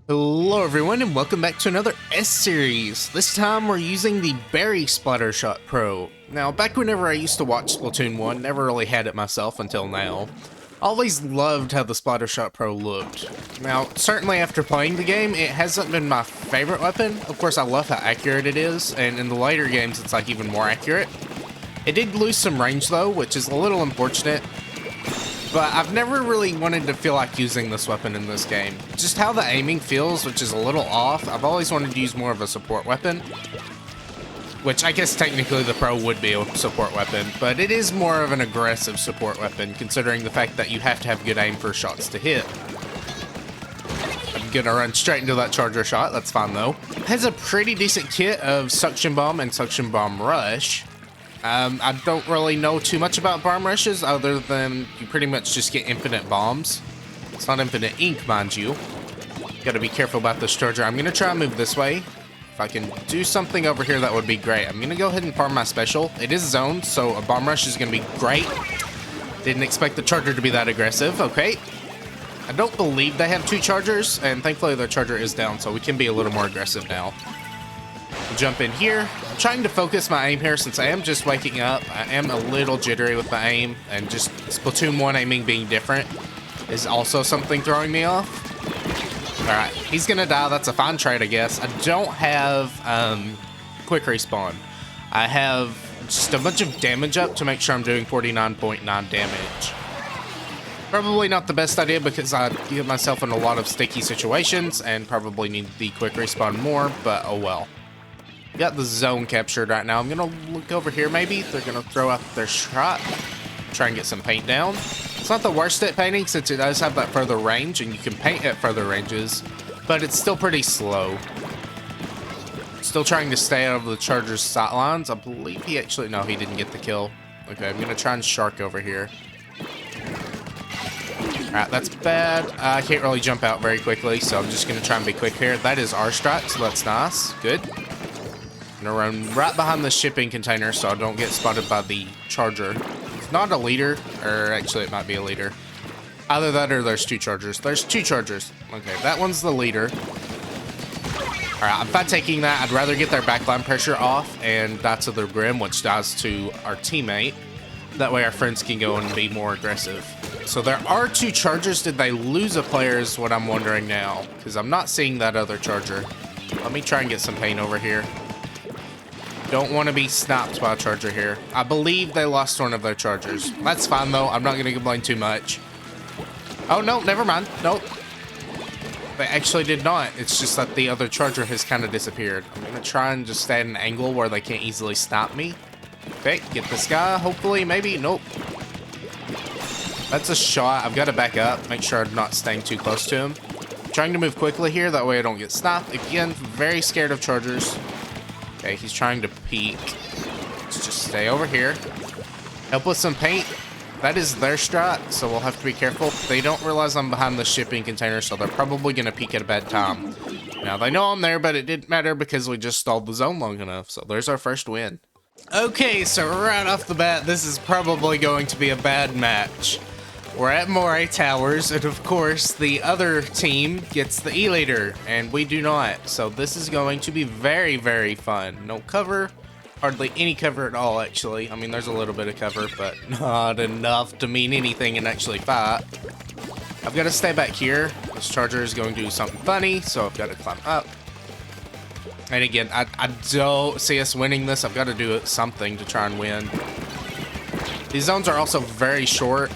Hello everyone and welcome back to another S-Series. This time we're using the Berry Splatter Shot Pro. Now back whenever I used to watch Splatoon 1, never really had it myself until now. Always loved how the Splatter Shot Pro looked. Now certainly after playing the game, it hasn't been my favorite weapon. Of course I love how accurate it is, and in the later games it's like even more accurate. It did lose some range though, which is a little unfortunate. But I've never really wanted to feel like using this weapon in this game. Just how the aiming feels, which is a little off, I've always wanted to use more of a support weapon. Which I guess technically the Pro would be a support weapon, but it is more of an aggressive support weapon, considering the fact that you have to have good aim for shots to hit. I'm gonna run straight into that charger shot, that's fine though. It has a pretty decent kit of Suction Bomb and Suction Bomb Rush. I don't really know too much about bomb rushes other than you pretty much just get infinite bombs. It's not infinite ink, mind you. Gotta be careful about this charger. I'm gonna try and move this way. If I can do something over here, that would be great. I'm gonna go ahead and farm my special. It is zoned, so a bomb rush is gonna be great. Didn't expect the charger to be that aggressive. Okay. I don't believe they have two chargers, and thankfully their charger is down, so we can be a little more aggressive now. Jump in here. I'm trying to focus my aim here since I am just waking up. I am a little jittery with my aim, and just Splatoon 1 aiming being different is also something throwing me off. Alright, he's gonna die. That's a fine trade, I guess. I don't have quick respawn. I have just a bunch of damage up to make sure I'm doing 49.9 damage. Probably not the best idea because I get myself in a lot of sticky situations and probably need the quick respawn more, but oh well. Got the zone captured right now. I'm gonna look over here maybe. They're gonna throw out their shot. Try and get some paint down. It's not the worst at painting since it does have that further range and you can paint at further ranges, but it's still pretty slow. Still trying to stay out of the charger's sight lines. I believe he actually, no, he didn't get the kill. Okay, I'm gonna try and shark over here. Alright, that's bad. I can't really jump out very quickly, so I'm just gonna try and be quick here. That is our strike, so that's nice. Good. I'm gonna run right behind the shipping container so I don't get spotted by the charger. It's not a leader, or actually it might be a leader. Either that or there's two chargers. There's two chargers. Okay, that one's the leader. Alright, if I'm taking that, I'd rather get their backline pressure off and die to their brim, which dies to our teammate. That way our friends can go and be more aggressive. So there are two chargers. Did they lose a player is what I'm wondering now, because I'm not seeing that other charger. Let me try and get some paint over here. Don't want to be snapped by a charger here. I believe they lost one of their chargers. That's fine though. I'm not going to complain too much. Oh no, never mind. Nope. They actually did not. It's just that the other charger has kind of disappeared. I'm going to try and just stay at an angle where they can't easily stop me. Okay, get this guy. Hopefully, maybe. Nope. That's a shot. I've got to back up. Make sure I'm not staying too close to him. I'm trying to move quickly here. That way I don't get snapped. Again, very scared of chargers. Okay, he's trying to peek. Let's just stay over here. Help with some paint. That is their strat, so we'll have to be careful. They don't realize I'm behind the shipping container, so they're probably going to peek at a bad time. Now, they know I'm there, but it didn't matter because we just stalled the zone long enough. So there's our first win. Okay, so right off the bat, this is probably going to be a bad match. We're at Moray Towers, and of course, the other team gets the E-Leader, and we do not. So this is going to be very, very fun. No cover, hardly any cover at all, actually. I mean, there's a little bit of cover, but not enough to mean anything and actually fight. I've got to stay back here. This charger is going to do something funny, so I've got to climb up. And again, I don't see us winning this. I've got to do something to try and win. These zones are also very short.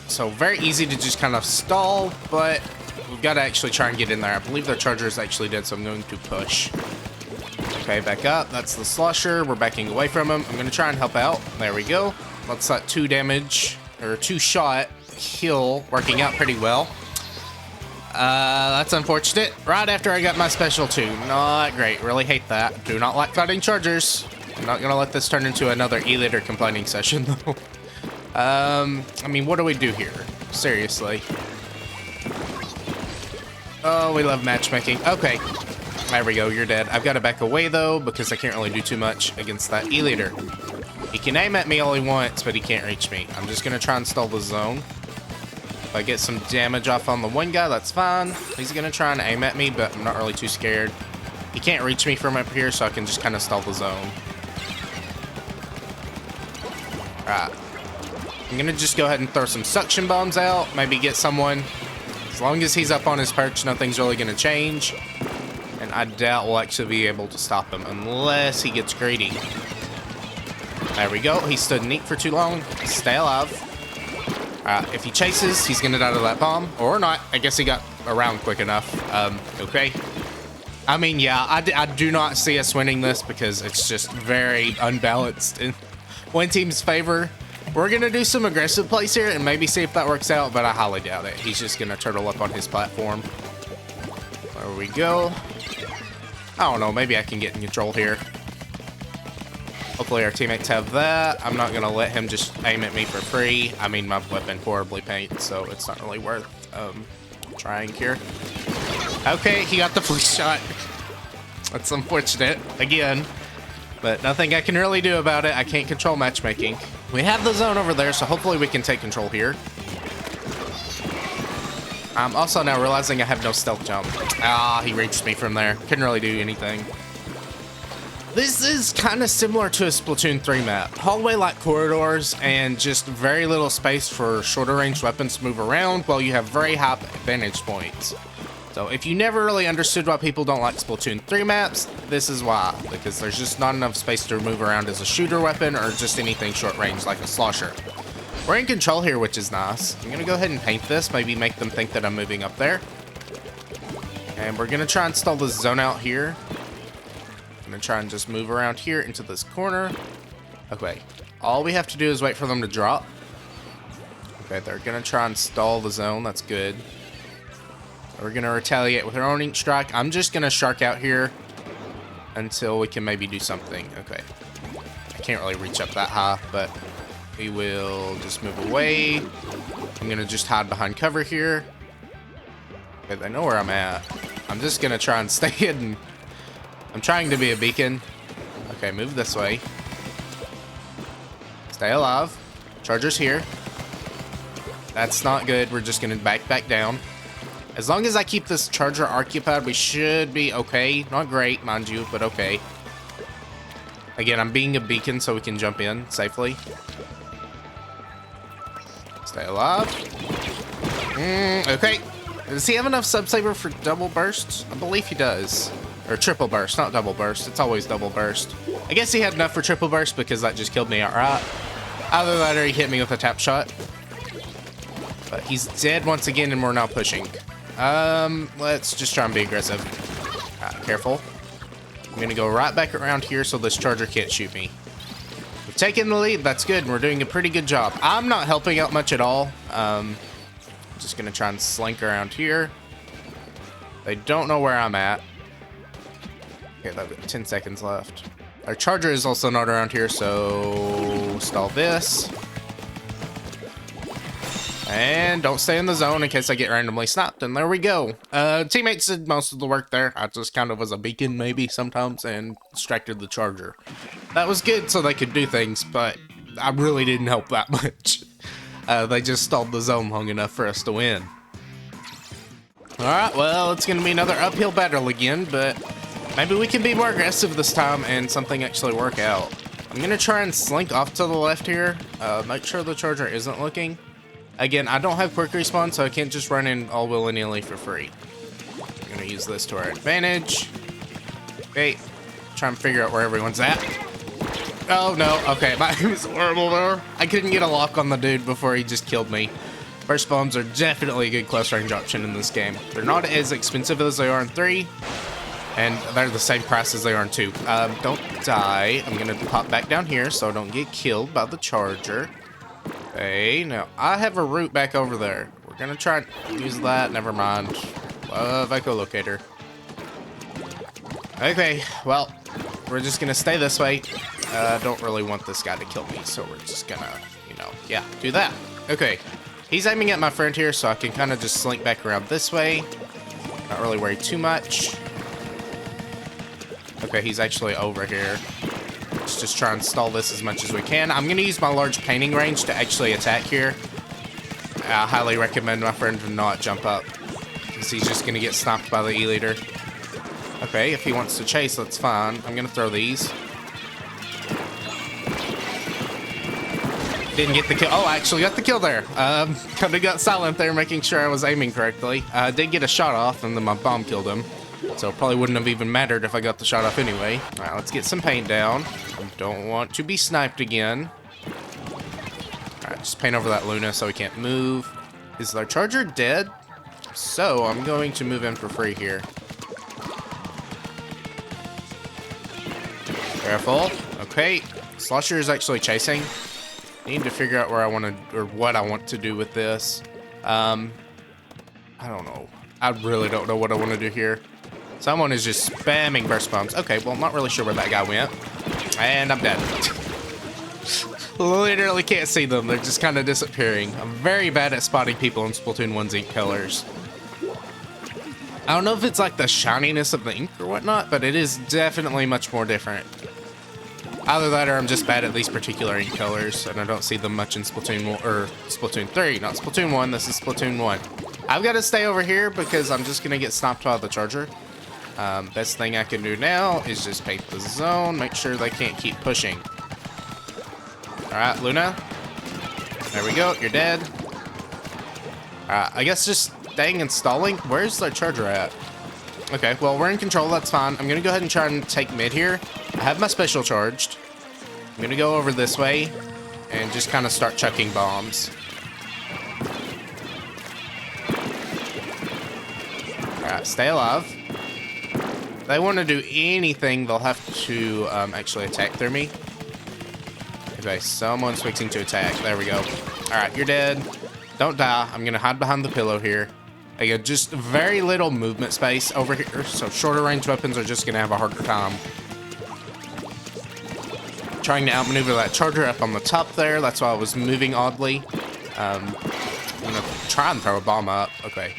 So very easy to just kind of stall, but we've got to actually try and get in there. I believe their charger is actually dead, so I'm going to push. Okay, back up. That's the slusher. We're backing away from him. I'm going to try and help out. There we go. That's that 2 damage, or 2 shot kill working out pretty well. That's unfortunate. Right after I got my special 2. Not great. Really hate that. Do not like fighting chargers. I'm not going to let this turn into another E-Leader complaining session, though. I mean, what do we do here? Seriously. Oh, we love matchmaking. Okay. There we go, you're dead. I've got to back away, though, because I can't really do too much against that E-Leader. He can aim at me all he wants, but he can't reach me. I'm just going to try and stall the zone. If I get some damage off on the one guy, that's fine. He's gonna try and aim at me, but I'm not really too scared. He can't reach me from up here, so I can just kind of stall the zone. Alright. I'm gonna just go ahead and throw some suction bombs out, maybe get someone. As long as he's up on his perch, nothing's really gonna change. And I doubt we'll actually be able to stop him unless he gets greedy. There we go. He stood neat for too long. Stay alive. If he chases, he's gonna die to that bomb. Or not. I guess he got around quick enough. Okay. I mean, yeah, I do not see us winning this because it's just very unbalanced in one team's favor. We're gonna do some aggressive plays here and maybe see if that works out, but I highly doubt it. He's just gonna turtle up on his platform. There we go. I don't know, maybe I can get in control here. Hopefully our teammates have that. I'm not gonna let him just aim at me for free. I mean, my weapon horribly paints, so it's not really worth trying here. Okay, he got the fleet shot. That's unfortunate, again. But nothing I can really do about it. I can't control matchmaking. We have the zone over there, so hopefully we can take control here. I'm also now realizing I have no stealth jump. Ah, he reached me from there. Couldn't really do anything. This is kind of similar to a Splatoon 3 map. Hallway-like corridors and just very little space for shorter range weapons to move around while you have very high vantage points. So if you never really understood why people don't like Splatoon 3 maps, this is why. Because there's just not enough space to move around as a shooter weapon or just anything short range like a slosher. We're in control here, which is nice. I'm gonna go ahead and paint this, maybe make them think that I'm moving up there. And we're gonna try and stall this zone out here. I'm gonna try and just move around here into this corner. Okay, all we have to do is wait for them to drop. Okay, they're gonna try and stall the zone, that's good. We're gonna retaliate with our own ink strike. I'm just gonna shark out here until we can maybe do something. Okay, I can't really reach up that high, but we will just move away. I'm gonna just hide behind cover here. Okay, they know where I'm at. I'm just gonna try and stay hidden. I'm trying to be a beacon. Okay, move this way. Stay alive. Charger's here. That's not good. We're just gonna back down. As long as I keep this charger occupied, we should be okay. Not great, mind you, but okay. Again, I'm being a beacon so we can jump in safely. Stay alive. Okay. Does he have enough sub-saber for double burst? I believe he does. Or triple burst, not double burst. It's always double burst. I guess he had enough for triple burst because that just killed me outright. Either that or he hit me with a tap shot. But he's dead once again and we're now pushing. Let's just try and be aggressive. Careful. I'm gonna go right back around here so this charger can't shoot me. We've taken the lead, that's good, and we're doing a pretty good job. I'm not helping out much at all. Just gonna try and slink around here. They don't know where I'm at. Okay, I've got 10 seconds left. Our charger is also not around here, so stall this. And don't stay in the zone in case I get randomly snapped. And there we go. Teammates did most of the work there. I just kind of was a beacon maybe sometimes and distracted the charger. That was good so they could do things, but I really didn't help that much. They just stalled the zone long enough for us to win. Alright, well, it's going to be another uphill battle again, but maybe we can be more aggressive this time and something actually work out. I'm going to try and slink off to the left here. Make sure the charger isn't looking. Again, I don't have quick respawn, so I can't just run in all willy-nilly for free. I'm going to use this to our advantage. Okay, try and figure out where everyone's at. Oh, no. Okay, my aim is horrible there. I couldn't get a lock on the dude before he just killed me. Burst bombs are definitely a good close range option in this game. They're not as expensive as they are in 3, and they're the same price as they are in 2. Don't die. I'm going to pop back down here so I don't get killed by the charger. Okay, now I have a route back over there. We're gonna try and use that. Never mind. Echolocator. Okay, well, we're just gonna stay this way. Don't really want this guy to kill me, so we're just gonna, yeah, do that. Okay, he's aiming at my friend here, so I can kind of just slink back around this way. Not really worry too much. Okay, he's actually over here. Let's just try and stall this as much as we can. I'm going to use my large painting range to actually attack here. I highly recommend my friend to not jump up, because he's just going to get stopped by the E-Leader. Okay, if he wants to chase, that's fine. I'm going to throw these. Didn't get the kill. Oh, I actually got the kill there. Kind of got silent there, making sure I was aiming correctly. Did get a shot off, and then my bomb killed him. So it probably wouldn't have even mattered if I got the shot off anyway. All right, let's get some paint down. I don't want to be sniped again. All right, just paint over that Luna so he can't move. Is their charger dead? So I'm going to move in for free here. Careful. Okay, Slosher is actually chasing. Need to figure out where I want to, or what I want to do with this. I don't know. I really don't know what I want to do here. Someone is just spamming burst bombs. Okay, well, I'm not really sure where that guy went. And I'm dead. Literally can't see them. They're just kind of disappearing. I'm very bad at spotting people in Splatoon 1's ink colors. I don't know if it's like the shininess of the ink or whatnot, but it is definitely much more different. Either that or I'm just bad at these particular ink colors, and I don't see them much in Splatoon 1, or Splatoon 3, not Splatoon 1, this is Splatoon 1. I've got to stay over here because I'm just going to get stopped by the charger. Best thing I can do now is just paint the zone, make sure they can't keep pushing. Alright, Luna. There we go, you're dead. Alright, I guess just staying and stalling. Where's their charger at? Okay, well, we're in control, that's fine. I'm going to go ahead and try and take mid here. I have my special charged. I'm going to go over this way and just kind of start chucking bombs. Alright, stay alive. If they want to do anything, they'll have to actually attack through me. Okay, someone's fixing to attack. There we go. Alright, you're dead. Don't die. I'm going to hide behind the pillow here. Again, just very little movement space over here, so shorter range weapons are just going to have a harder time. Trying to outmaneuver that charger up on the top there. That's why I was moving oddly. I'm going to try and throw a bomb up. Okay.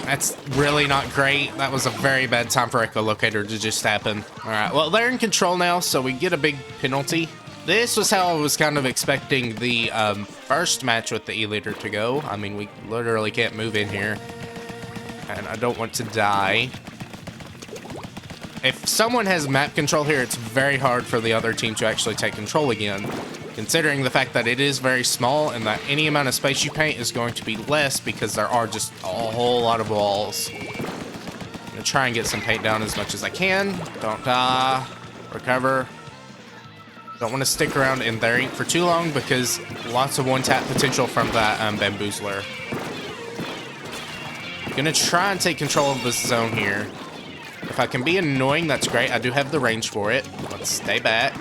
That's really not great. That was a very bad time for echolocator to just happen. All right, well, they're in control now, so we get a big penalty. This was how I was kind of expecting the first match with the E-Leader to go. I mean, we literally can't move in here. And I don't want to die. If someone has map control here, it's very hard for the other team to actually take control again. Considering the fact that it is very small and that any amount of space you paint is going to be less because there are just a whole lot of walls. I'm going to try and get some paint down as much as I can. Don't die. Recover. Don't want to stick around in their ink for too long because lots of one-tap potential from that bamboozler. I'm going to try and take control of this zone here. If I can be annoying, that's great. I do have the range for it. Let's stay back.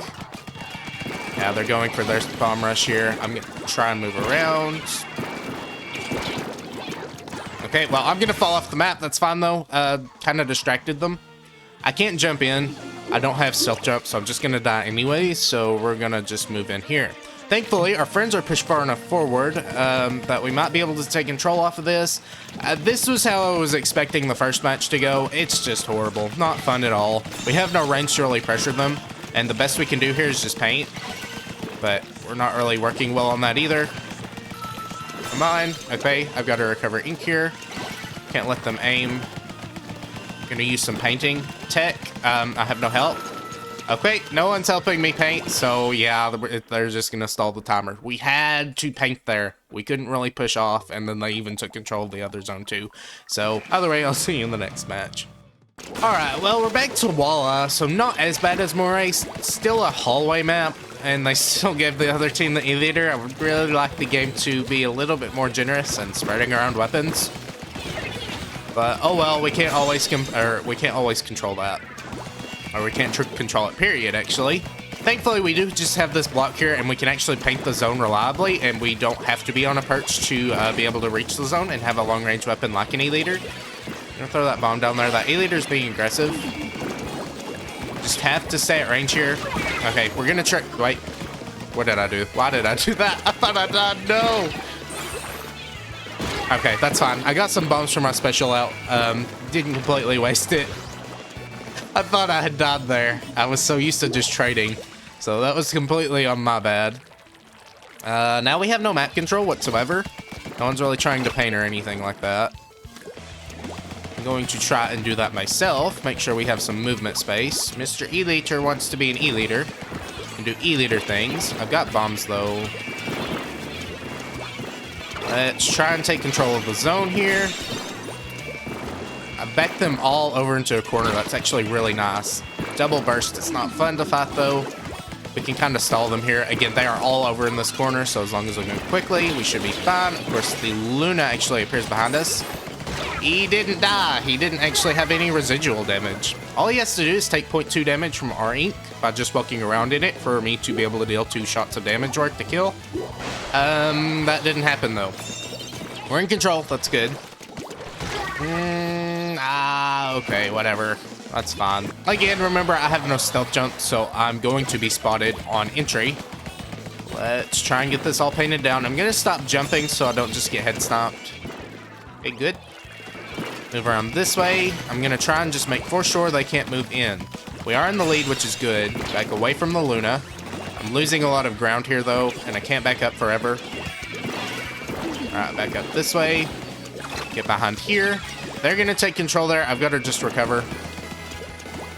Yeah, they're going for their bomb rush here. I'm going to try and move around. Okay, well, I'm going to fall off the map. That's fine, though. Kind of distracted them. I can't jump in. I don't have stealth jump, so I'm just going to die anyway, so we're going to just move in here. Thankfully, our friends are pushed far enough forward that we might be able to take control off of this. This was how I was expecting the first match to go. It's just horrible. Not fun at all. We have no range to really pressure them, and the best we can do here is just paint. But we're not really working well on that either. Come on. Okay, I've got to recover ink here. Can't let them aim. Gonna use some painting tech. I have no help. Okay, no one's helping me paint, so yeah, they're just gonna stall the timer. We had to paint there. We couldn't really push off, and then they even took control of the other zone too. So, either way, I'll see you in the next match. Alright, well, we're back to Walleye, so not as bad as Moray. Still a hallway map, and they still give the other team the E-Leader. I would really like the game to be a little bit more generous and spreading around weapons. But oh well, we can't always control that, or we can't control it. Period. Actually, thankfully we do just have this block here, and we can actually paint the zone reliably, and we don't have to be on a perch to be able to reach the zone and have a long range weapon like an E-Leader. I'm gonna throw that bomb down there. That E-Leader's being aggressive. Just have to stay at range here. Okay, we're gonna try. Wait, what did I do? Why did I do that? I thought I died. No. Okay, that's fine. I got some bombs from my special out. Didn't completely waste it. I thought I had died there. I was so used to just trading. So that was completely on my bad. Now we have no map control whatsoever. No one's really trying to paint or anything like that. I'm going to try and do that myself. Make sure we have some movement space. Mr. E-liter wants to be an E-liter and do E-liter things. I've got bombs though. Let's try and take control of the zone here. I backed them all over into a corner. That's actually really nice. Double burst. It's not fun to fight though. We can kind of stall them here. Again, they are all over in this corner, so as long as we move quickly, we should be fine. Of course, the Luna actually appears behind us. He didn't die. He didn't actually have any residual damage. All he has to do is take 0.2 damage from our ink by just walking around in it for me to be able to deal 2 shots of damage worth to kill. That didn't happen though. We're in control. That's good. Okay, whatever. That's fine. Again, remember, I have no stealth jump, so I'm going to be spotted on entry. Let's try and get this all painted down. I'm going to stop jumping so I don't just get head stomped. Okay, good. Move around this way. I'm going to try and just make for sure they can't move in. We are in the lead, which is good. Back away from the Luna. I'm losing a lot of ground here, though, and I can't back up forever. Alright, back up this way. Get behind here. They're going to take control there. I've got to just recover.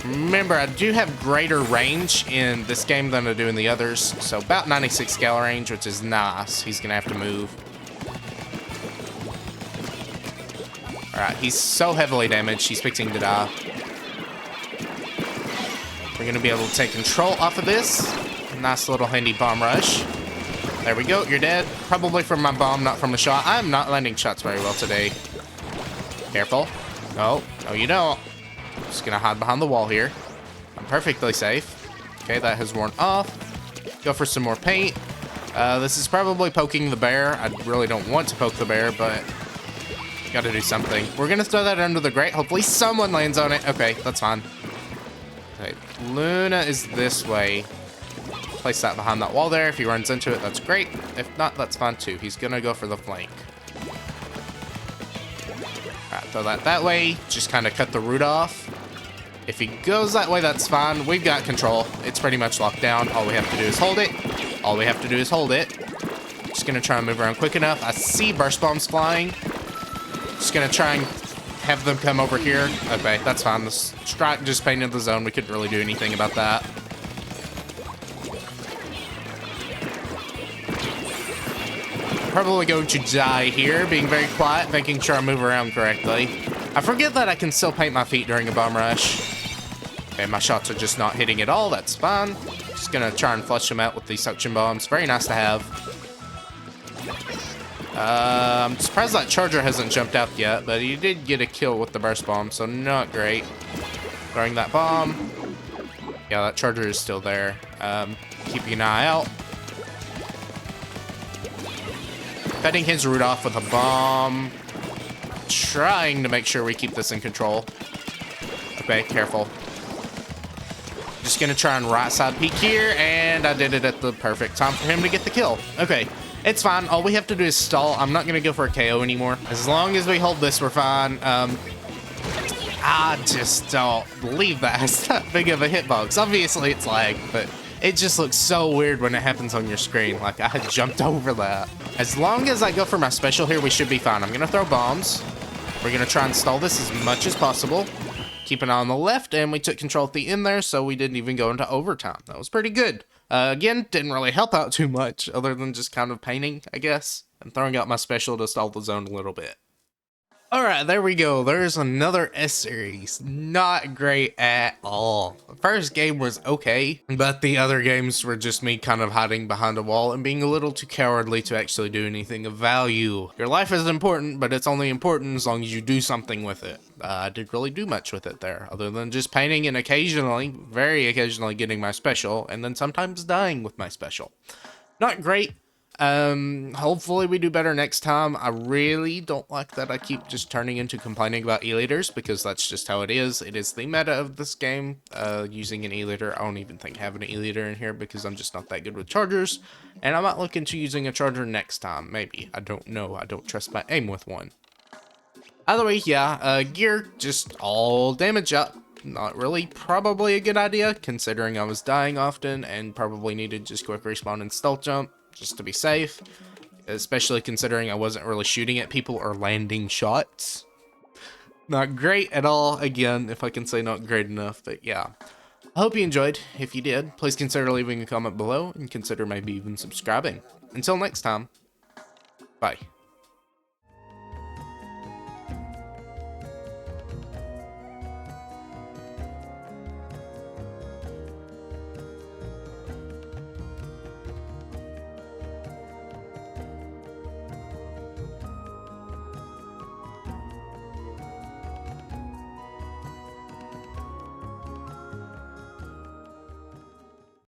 Remember, I do have greater range in this game than I do in the others. So about 96 scale range, which is nice. He's going to have to move. Alright, he's so heavily damaged. He's fixing to die. We're going to be able to take control off of this. Nice little handy bomb rush. There we go. You're dead. Probably from my bomb, not from the shot. I'm not landing shots very well today. Careful. No, you don't. Just gonna hide behind the wall here. I'm perfectly safe. Okay, that has worn off. Go for some more paint. This is probably poking the bear. I really don't want to poke the bear, but gotta do something. We're gonna throw that under the grate. Hopefully someone lands on it. Okay, that's fine. Okay, Luna is this way. Place that behind that wall there. If he runs into it, that's great. If not, that's fine too. He's gonna go for the flank. Alright, throw that way. Just kind of cut the root off. If he goes that way, that's fine. We've got control. It's pretty much locked down. All we have to do is hold it. All we have to do is hold it. Just gonna try and move around quick enough. I see burst bombs flying. Just gonna try and have them come over here. Okay, that's fine. The strike just painted the zone. We couldn't really do anything about that. Probably going to die here, being very quiet, making sure I move around correctly. I forget that I can still paint my feet during a bomb rush. Okay, my shots are just not hitting at all. That's fine. Just gonna try and flush them out with these suction bombs. Very nice to have. I'm surprised that charger hasn't jumped out yet, but he did get a kill with the burst bomb, so not great. Throwing that bomb. Yeah, that charger is still there. Keeping an eye out. Cutting his root off with a bomb. Trying to make sure we keep this in control. Okay, careful. Just gonna try and right side peek here, and I did it at the perfect time for him to get the kill. Okay, it's fine. All we have to do is stall. I'm not gonna go for a KO anymore. As long as we hold this, we're fine. I just don't believe that has that big of a hitbox. Obviously, it's lag, but it just looks so weird when it happens on your screen. Like, I had jumped over that. As long as I go for my special here, we should be fine. I'm going to throw bombs. We're going to try and stall this as much as possible. Keep an eye on the left, and we took control at the end there, so we didn't even go into overtime. That was pretty good. Again, didn't really help out too much, other than just kind of painting, I guess, and throwing out my special to stall the zone a little bit. Alright, there we go. There's another S-Series. Not great at all. The first game was okay, but the other games were just me kind of hiding behind a wall and being a little too cowardly to actually do anything of value. Your life is important, but it's only important as long as you do something with it. I didn't really do much with it there, other than just painting and occasionally, very occasionally getting my special, and then sometimes dying with my special. Not great. Hopefully we do better next time. I really don't like that I keep just turning into complaining about E-liters, because that's just how it is. It is the meta of this game, using an E-liter. I don't even think I have an E-liter in here because I'm just not that good with chargers, and I might look into using a charger next time, maybe. I don't know. I don't trust my aim with one. Either way, yeah, gear, just all damage up. Not really probably a good idea, considering I was dying often and probably needed just quick respawn and stealth jump. just to be safe, especially considering I wasn't really shooting at people or landing shots. Not great at all, again, if I can say not great enough, but yeah. I hope you enjoyed. If you did, please consider leaving a comment below and consider maybe even subscribing. Until next time, bye.